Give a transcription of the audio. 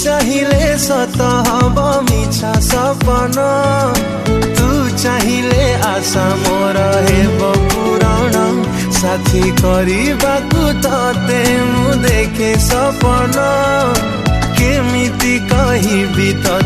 चाहिले सत हब मिछा सपन तू चाहिले आशा मोर हेब पूरण साथी करबाकू तते मु देखे सपन केमिति कहिबी तो